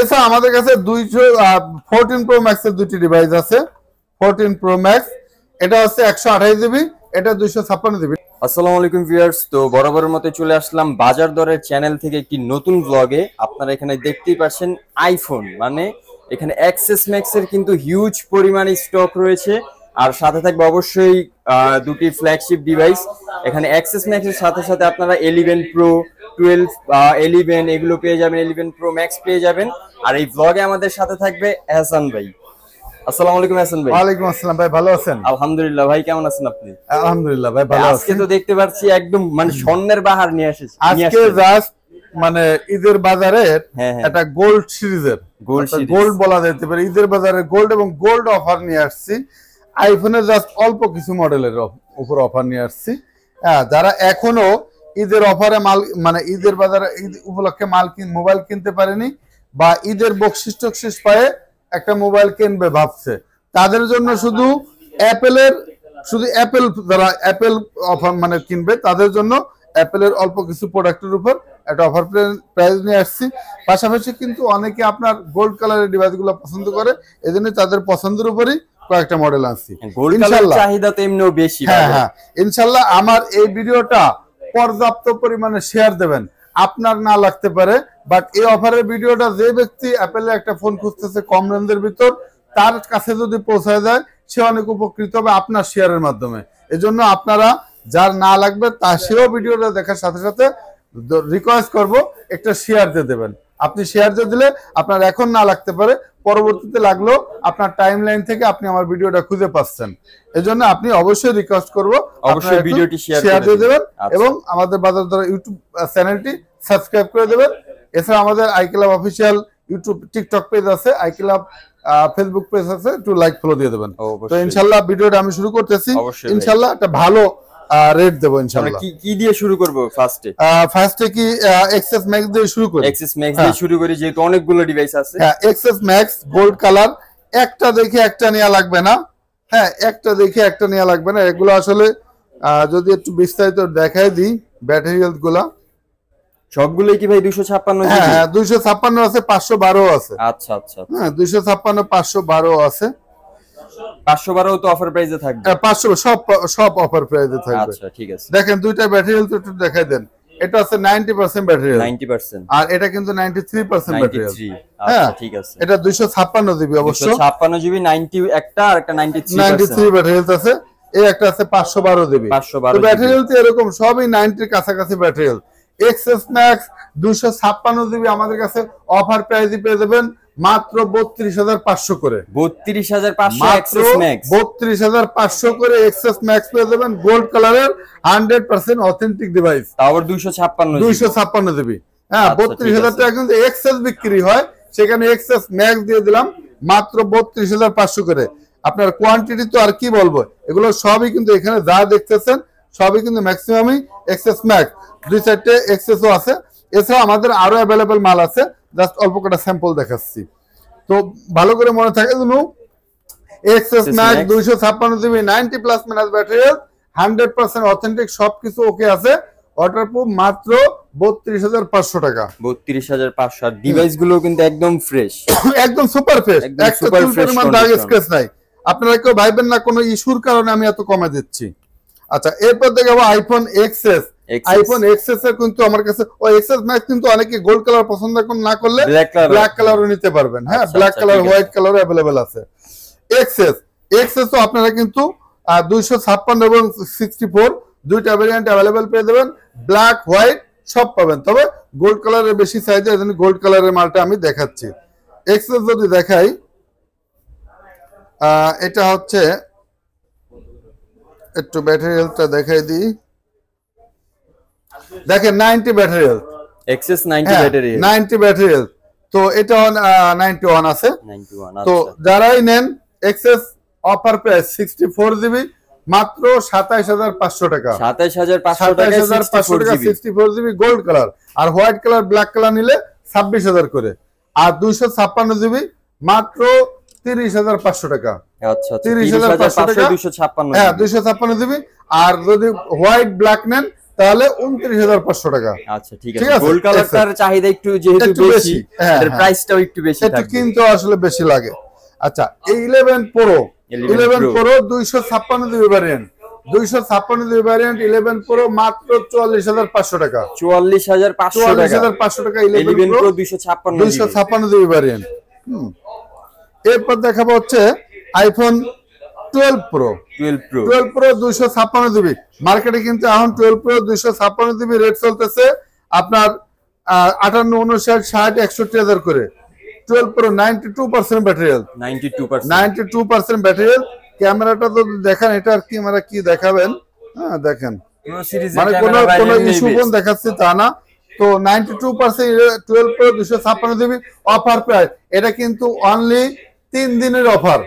এছাড়া আমাদের কাছে 14 প্রো ম্যাক্সের দুটি ডিভাইস আছে। 14 প্রো ম্যাক্স এটা হচ্ছে 128 জিবি, এটা 256 জিবি। আসসালামু আলাইকুম ভিউয়ার্স, তো বরাবরের মতো চলে আসলাম বাজার দরের চ্যানেল থেকে একটি নতুন ব্লগে। আপনারা এখানে দেখতেই পাচ্ছেন আইফোন, মানে এখানে এক্সএস ম্যাক্স এর কিন্তু হিউজ পরিমাণে স্টক রয়েছে। আর সাথে থাকবে অবশ্যই দুটি ফ্ল্যাগশিপ ডিভাইস। এখানে এক্সএস ম্যাক্স এর সাথে সাথে আপনারা 11 প্রো, 12, 11 এগুলো পেয়ে যাবেন, 11 প্রো ম্যাক্স পেয়ে যাবেন। আর এই ব্লগে আমাদের সাথে থাকবে এহসান ভাই। আসসালামু আলাইকুম এহসান ভাই। ওয়ালাইকুম আসসালাম ভাই, ভালো আছেন? আলহামদুলিল্লাহ ভাই, কেমন আছেন আপনি? আলহামদুলিল্লাহ ভাই, ভালো আছি। আজকে তো দেখতে পাচ্ছি একদম মানে স্বর্ণের বাহার নিয়ে এসেছে। আজকে জাস্ট মানে ঈদের বাজারের একটা গোল্ড সিরিজের গোল্ড বলা যেতে পারে, ঈদের বাজারে গোল্ড এবং গোল্ড অফার নিয়ে আসছি। আইফোনের জাস্ট অল্প কিছু মডেলের উপর অফার নিয়ে আসছি। যারা এখনো ঈদের অফারে মাল মানে ঈদের বাজারে ঈদ উপলক্ষে মোবাইল কিনতে পারেনি বা ঈদের বকশিস টকশিস পায়ে একটা মোবাইল কিনবে ভাবছে, তাদের জন্য শুধু অ্যাপেল যারা অ্যাপেল অফার মানে কিনবে তাদের জন্য অ্যাপেলের অল্প কিছু প্রোডাক্টের উপর একটা অফার প্রাইস নিয়ে আসছি। পাশাপাশি কিন্তু অনেকে আপনার গোল্ড কালারের ডিভাইসগুলো পছন্দ করে, এজন্য তাদের পছন্দের উপরই কয়েকটা মডেল আনছি। চাহিদা তো এমনিও বেশি। হ্যাঁ, ইনশাল্লাহ আমার এই ভিডিওটা পর্যাপ্ত পরিমাণে শেয়ার দেবেন। আপনার না লাগতে পারে, বাট এই অফারের ভিডিওটা যে ব্যক্তি অ্যাপেলের একটা ফোন খুঁজতেছে কম রেঞ্জের ভিতর, তার কাছে যদি পৌঁছায় যায় সে অনেক উপকৃত হবে আপনার শেয়ারের মাধ্যমে। এজন্য আপনারা যার না লাগবে তা সেও ভিডিওটা দেখার সাথে সাথে রিকোয়েস্ট করব একটা শেয়ার দিয়ে দেবেন। আপনি শেয়ার দিয়ে দিলে আপনার এখন না লাগতে পারে, পরবর্তীতে লাগলো আপনার টাইম লাইন থেকে আপনি আমার ভিডিওটা খুঁজে পাচ্ছেন। এজন্য আপনি অবশ্যই রিকোয়েস্ট করব অবশ্যই ভিডিওটি শেয়ার দিয়ে দেবেন এবং আমাদের বাজার দর ইউটিউব চ্যানেলটি সাবস্ক্রাইব করে দেবেন। এছাড়া আমাদের আইক্লাব অফিসিয়াল ইউটিউব টিকটক পেজ আছে, আইক্লাব ফেসবুক পেজ আছে, একটু লাইক ফলো দিয়ে দেবেন। তো ইনশাআল্লাহ ভিডিওটা আমি শুরু করতেছি। ইনশাআল্লাহ একটা ভালো রেট দেব ইনশাআল্লাহ। কি দিয়ে শুরু করব? ফার্স্টে কি এক্সএস ম্যাক্স দিয়ে শুরু করি? এক্সএস ম্যাক্স দিয়ে শুরু করি, যেহেতু অনেকগুলো ডিভাইস আছে। হ্যাঁ, এক্সএস ম্যাক্স গোল্ড কালার, একটা দেখে একটা নেওয়া লাগবে না। হ্যাঁ, একটা দেখে একটা নেওয়া লাগবে না। এগুলো আসলে যদি একটু বিস্তারিত দেখাই দিই, ব্যাটারি হেলথ গুলা সবগুলোই কি ভাই 256? হ্যাঁ, 256 আছে, 512 আছে। আচ্ছা আচ্ছা, হ্যাঁ 256, 512 আছে। 512 তো অফার প্রাইসে থাকবে। 500 সব অফার প্রাইসে থাকবে। আচ্ছা ঠিক আছে, দেখেন দুইটা ব্যাটারি হেলথ একটু দেখাই দেন। এটা আছে 90% ব্যাটারি হেলথ, 90%, আর এটা কিন্তু 93% ব্যাটারি হেলথ। আচ্ছা ঠিক আছে, এটা 256 জিবি অবশ্য, 256 জিবি, 90 একটা আর একটা 93 ব্যাটারি হেলথ আছে। এই একটা আছে 512 জিবি। তো ব্যাটারি হেলথ এরকম সবই 90 এর কাছাকাছি battery health. XS max 256 GB আমাদের কাছে অফার প্রাইসে পেয়ে যাবেন মাত্র 32,500 করে। 32,500 এক্সএস ম্যাক্স, 32,500 করে এক্সএস ম্যাক্স পেয়ে যাবেন গোল্ড কালারের 100% অথেন্টিক ডিভাইস। তারপর 256 জিবি। হ্যাঁ, 32,000 টাকা কিন্তু এক্সএস বিক্রি হয়, সেখানে এক্সএস ম্যাক্স দিয়ে দিলাম মাত্র 32,500 করে। আপনার কোয়ান্টিটি তো আর কি বলবো, এগুলো সবই কিন্তু এখানে যা দেখতেছেন সবই কিন্তু ম্যাক্সিমামই এক্সএস ম্যাক্স। দুই সাইডে এক্সএসও আছে। এছাড়া আমাদের আরো অ্যাভেলেবল মাল আছে, জাস্ট অল্প কটা স্যাম্পল দেখাচ্ছি তো ভালো করে মনে থাকে যেন। XS max 256 GB, 90 plus minus battery, 100% authentic, সবকিছু ওকে আছে। ওয়াটারপ্রুফ, মাত্র 32,500 টাকা। 32,500। আর ডিভাইস গুলো কিন্তু একদম ফ্রেশ, একদম সুপার ফ্রেশ, একটা পরিমাণ দাগ স্ক্র্যাচ নাই। আপনারা কেউ ভাইবেন না কোনো ইস্যুর কারণে আমি এত কমে দিচ্ছি। আচ্ছা, এরপর দেখাবো আইফোন এক্সএস। আইফোন এক্সএস এর কিন্তু আমার কাছে ওই এক্সএস ম্যাক্স কিন্তু অনেকে গোল্ড কালার পছন্দ না করলে ব্ল্যাক কালারও নিতে পারবেন। হ্যাঁ, black colour, white colour available আছে। এক্সএস তো আপনারা কিন্তু 256 এবং 64 দুইটা ভেরিয়েন্ট अवेलेबल পেয়ে যাবেন। ব্ল্যাক, হোয়াইট সব পাবেন, তবে গোল্ড কালারের বেশি চাহিদা, এজন্য গোল্ড কালারের মালটা আমি দেখাচ্ছি। এক্সএস যদি দেখাই, এটা হচ্ছে একটু ব্যাটারি হেলথটা দেখাই দিই। দেখেন 90 battery health, XS 90 battery, 90 battery health. তো এটা 91 আছে। 91। তো যারাই নেন এক্সএস অফার প্রাইস 64 জিবি মাত্র 27,500 টাকা। 27,500 টাকা 64 জিবি গোল্ড কালার, আর হোয়াইট কালার, ব্ল্যাক কালার নিলে 26,000 করে। আর 256 জিবি মাত্র 30,500 টাকা। আচ্ছা, 30,500 টাকা 256। হ্যাঁ, 256 জিবি। আর যদি হোয়াইট ব্ল্যাক নেন তাহলে 29,500 টাকা। আচ্ছা ঠিক আছে, গোল্ড কালারটার চাহিদা একটু যেহেতু বেশি, এর প্রাইসটাও একটু বেশি থাকবে, একটু কিন্তু আসলে বেশি লাগে। আচ্ছা এই 11 Pro 256 GB variant, 256 GB variant 11 Pro মাত্র 44,500 টাকা। 44,500 টাকা 11 Pro 256 জিবি ভ্যারিয়েন্ট। এরপর দেখাবো হচ্ছে আইফোন 12 Pro 256 জিবি। মার্কেটে কিন্তু এখন 12 Pro 256 জিবি রেট চলতেছে আপনার 58, 59, 60, 61,000 করে। 12 Pro 92% battery health, 92% battery health. ক্যামেরাটা তো দেখেন, এটার ক্যামেরা কি দেখাবেন, হ্যাঁ দেখেন, মানে কোনো ইস্যু কোন দেখাচ্ছে তা না। তো 92% 12 Pro 256 জিবি অফার প্রাইস। এটা কিন্তু অনলি 3 দিনের অফার,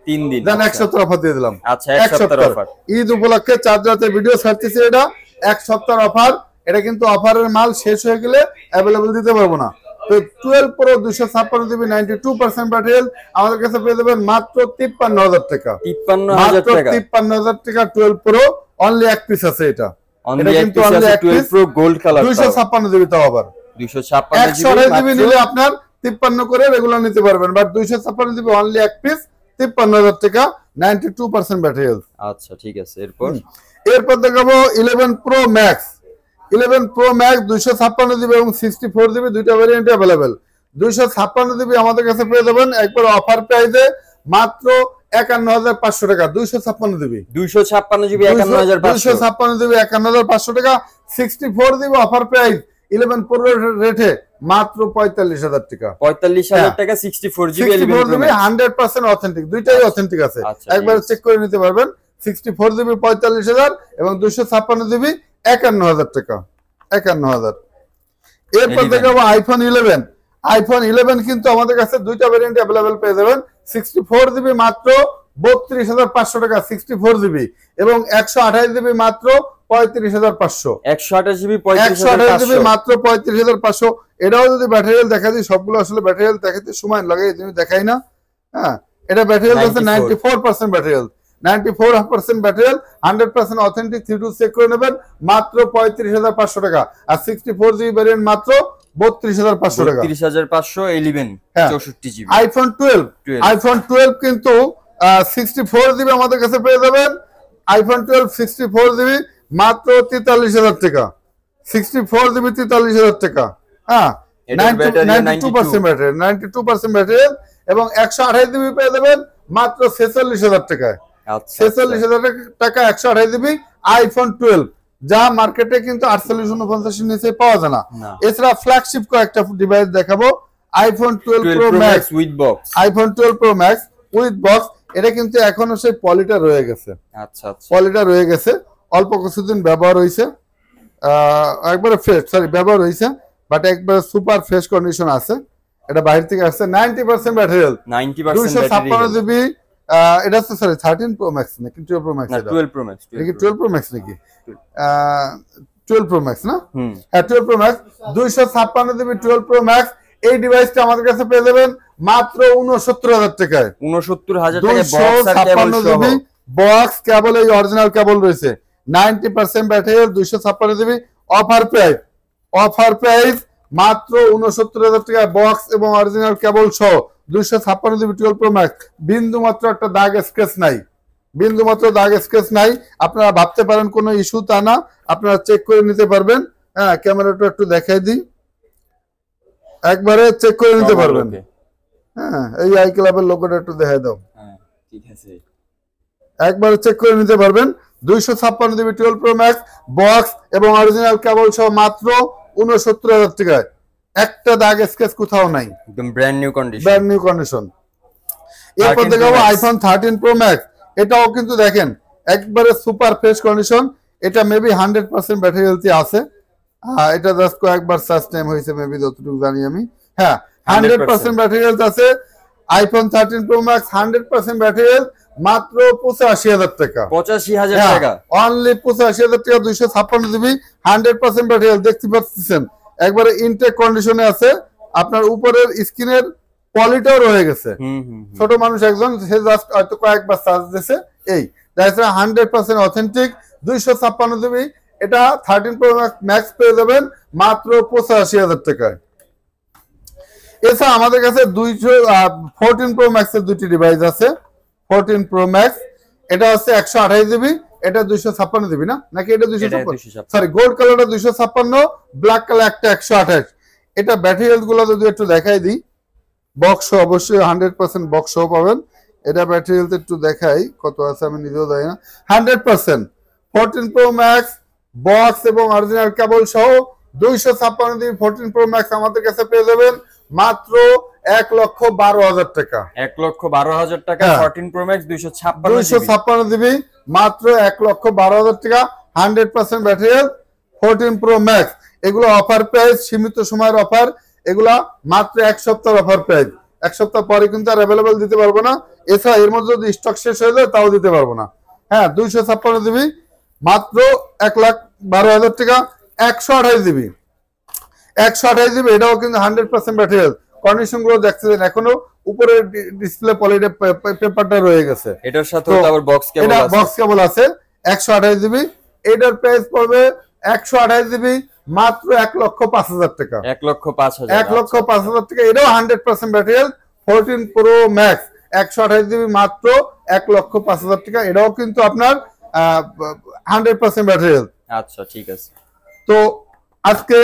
3 দিন, দেন এক সপ্তাহ অফার দিয়ে দিলাম। আচ্ছা এক সপ্তাহ অফার, ঈদ উপলক্ষে 4 রাতে ভিডিও ছাড়তেছি, এটা এক সপ্তাহ অফার। এটা কিন্তু অফারের মাল শেষ হয়ে গেলে অ্যাভেলেবল দিতে পারবো না। তো 12 Pro 256 জিবি 92% ব্যাটারি হেলথ আমাদের কাছে পেয়ে যাবেন মাত্র 53,000 টাকা। 53,000 টাকা 12 Pro অনলি এক পিস আছে। এটা কিন্তু অনলি এক piece, 12 Pro gold colour, 256 GB তাও আবার 256 জিবি নিলে আপনার 53 করে রেগুলার নিতে পারবেন, বাট 256 জিবি অনলি এক পিস 53,000 টাকা 92% ব্যাটারি হেলথ। আচ্ছা ঠিক আছে, এরপর দেখাবো 11 Pro Max 256 জিবি এবং 64 জিবি দুইটা ভ্যারিয়েন্ট अवेलेबल। 256 জিবি আমাদের কাছে পেয়ে যাবেন একবার অফার প্রাইসে মাত্র 51,500 টাকা। 256 জিবি 256 জিবি 51,500 টাকা। 64 জিবি অফার প্রাইস 11 Pro রেটে মাত্র 45,000 টাকা। 45,000 টাকা 64 জিবি 100% অথেন্টিক, দুইটাই অথেন্টিক আছে, একবার চেক করে নিতে পারবেন। 64 জিবি 45,000 এবং 256 জিবি 51,000 টাকা, 51,000। এরপর দেখাবো আইফোন 11 কিন্তু আমাদের কাছে দুইটা ভ্যারিয়েন্ট अवेलेबल পেয়ে যাবেন। 64 জিবি মাত্র 32,500 টাকা 64 জিবি এবং 128 জিবি মাত্র 35,500। 128 জিবি মাত্র 35,500। এটাও যদি ব্যাটারি হেলথ দেখা দিই, সবগুলো আসলে ব্যাটারি হেলথ দেখাতে সময় লাগে, এই জন্য দেখাই না। হ্যাঁ এটা ব্যাটারি হেলথ আছে 94% battery health, 94% battery health, 100% authentic. 3 check করে নেবেন মাত্র 35,500 টাকা। আর 64 জিবি ভ্যারিয়েন্ট মাত্র 32,500 টাকা। 32,500 11 64 জিবি। আইফোন 12 কিন্তু 64 জিবি আমাদের কাছে পেয়ে যাবেন। আইফোন 12 64 জিবি মাত্র 43,000 টাকা। 64 জিবি 43,000 টাকা। হ্যাঁ 92% ব্যাটারি, 92% ব্যাটারি এবং 128 জিবি পেয়ে যাবেন মাত্র 46,000 টাকায়। 46,000 টাকা 128 জিবি আইফোন 12, যা মার্কেটে কিন্তু 4849 এর নিচে পাওয়া যায় না। এছাড়া ফ্ল্যাগশিপ কয়েকটা ডিভাইস দেখাবো। IPhone 12 Pro Max with box, iPhone 12 Pro Max with box. এটা কিন্তু এখনো সেই পলিটা রয়ে গেছে। আচ্ছা পলিটা রয়ে গেছে, অল্প কিছুদিন ব্যবহার হয়েছে, একবারে ফ্রেশ ব্যবহার হয়েছে, বাট একবারে সুপার ফ্রেশ কন্ডিশন আছে। এটা বাইরে থেকে আসছে। 90% ব্যাটারি হেলথ, 256 জিবি। এটা হচ্ছে 13 Pro Max নাকি 12 Pro Max? 12 Pro Max, নাকি 12 Pro Max নাকি 12 Pro Max না? হ্যাঁ 12 Pro Max 256 GB 12 Pro Max। এই ডিভাইসটা আমাদের কাছে পেয়ে যাবেন মাত্র 69,000 টাকায়। 69,000 টাকায় বক্স আর কেবল সহ, বক্স কেবল, এই অরিজিনাল কেবল রয়েছে। 90% ব্যাটারি, 256 জিবি অফার প্রাইস মাত্র 69,000 টাকা বক্স এবং অরিজিনাল কেবল সহ 256 জিবি 12 Pro Max। বিন্দু মাত্র একটা দাগ স্ক্র্যাচ নাই, আপনারা ভাবতে পারেন কোনো ইস্যু, তা না, আপনারা চেক করে নিতে পারবেন। হ্যাঁ ক্যামেরাটা একটু দেখাই দিই, একবারে চেক করে নিতে পারবেন। হ্যাঁ এই আই ক্লাবের লোগোটা একটু দেখাই দাও। হ্যাঁ ঠিক আছে, একবারে চেক করে নিতে পারবেন। 256 জিবি 12 Pro Max বক্স এবং অরিজিনাল কেবল সহ মাত্র 69,000 টাকায়। একটা দাগ স্কেচ কোথাও নাই, একদম ব্র্যান্ড নিউ কন্ডিশন। এরপর দেখাবো আইফোন 13 Pro Max। এটাও কিন্তু দেখেন একবারে সুপার ফ্রেশ কন্ডিশন। এটা মেবি 100% ব্যাটারি হেলথ আছে। এটা জাস্ট কয়েকবার সার্চ টাইম হয়েছে মেবি, যতটুকু জানি আমি। হ্যাঁ 100% ব্যাটারি হেলথ আছে। IPhone 13 Pro Max 100% battery health মাত্র 85,000 টাকা। 85,000 টাকা অনলি 85,000 টাকা 256 জিবি 100% ব্যাটারি হেলথ। দেখতে পাচ্ছেন একবারে ইনটেক কন্ডিশনে আছে। আপনার উপরের স্ক্রিনের পলিটাও রয়ে গেছে। ছোট মানুষ একজন, সে জাস্ট হয়তো কয়েকবার চার্জ দিয়েছে। এই 100% অথেন্টিক 256 জিবি এটা 13 প্রো ম্যাক্স পেয়ে যাবেন মাত্র 85,000 টাকায়। এছাড়া আমাদের কাছে 14 প্রো ম্যাক্সের দুটি ডিভাইস আছে। 14 প্রো ম্যাক্স এটা হচ্ছে 128 জিবি, এটা 256 জিবি না, নাকি এটা 256, সরি গোল্ড কালারটা 256, ব্ল্যাক কালার একটা 128। এটা ব্যাটারি হেলথ গুলো যদি একটু দেখাই দিই, বক্স অবশ্যই 100% বক্স পাবেন। এটা ব্যাটারি হেলথ একটু দেখাই কত আছে, আমি নিজেও জানি না। 100% 14 প্রো ম্যাক্স বক্স এবং অরিজিনাল কেবল সহ 256 জিবি 14 প্রো ম্যাক্স আমাদের কাছে পেয়ে যাবেন মাত্র 1,12,000 টাকা। 1,12,000 টাকা 14 প্রো ম্যাক্স 256 জিবি মাত্র 1,12,000 টাকা। 100% ব্যাটারি হেলথ 14 প্রো ম্যাক্স। এগুলো অফার প্রাইস, সীমিত সময়ের অফার, এগুলা মাত্র 1 সপ্তাহের অফার প্রাইস। 1 সপ্তাহ পরে কিন্তু আর অ্যাভেলেবল দিতে পারবো না। এছাড়া এর মধ্যে যদি স্টক শেষ হয়ে যায় তাও দিতে পারবো না। হ্যাঁ, 256 জিবি মাত্র 1,12,000 টাকা। 128 জিবি 128 জিবি এটাও কিন্তু 100% ব্যাটারি হেলথ। কন্ডিশন গুলো দেখতেছেন, এখনো উপরে ডিসপ্লে পলিডে পেপারটা রয়ে গেছে। এটার সাথে আবার বক্স কেবল আছে, বক্স কেবল আছে। 128 জিবি এটার প্রাইস পড়বে 128 জিবি মাত্র 1,05,000 টাকা। 1,05,000 1,05,000 টাকা। এটাও 100% battery health 14 pro max 128 GB মাত্র 1,05,000 টাকা। এটাও কিন্তু আপনার 100% ব্যাটারি হেলথ। আচ্ছা, ঠিক আছে। তো আজকে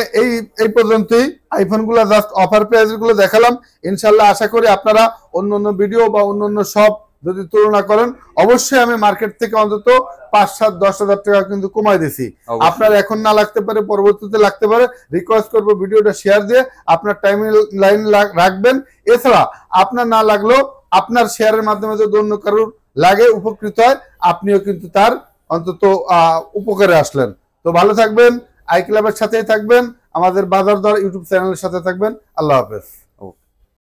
এই পর্যন্তই আইফোন গুলো জাস্ট অফার প্রাইস গুলো দেখালাম। ইনশাল্লাহ আশা করি আপনারা অন্য ভিডিও বা অন্য সব যদি তুলনা করেন, অবশ্যই আমি মার্কেট থেকে অন্তত 5-7-10,000 টাকা কিন্তু কমাই দিছি। আপনার এখন না লাগতে পারে, পরবর্তীতে লাগতে পারে। রিকোয়েস্ট করবো ভিডিওটা শেয়ার দিয়ে আপনার টাইম লাইন রাখবেন। এছাড়া আপনার না লাগলেও আপনার শেয়ারের মাধ্যমে যদি অন্য কারোর লাগে, উপকৃত হয়, আপনিও কিন্তু তার অন্তত উপকারে আসলেন। তো ভালো থাকবেন, আই ক্লাবের সাথেই থাকবেন, আমাদের বাজার দর ইউটিউব চ্যানেলের সাথে থাকবেন। আল্লাহ হাফেজ।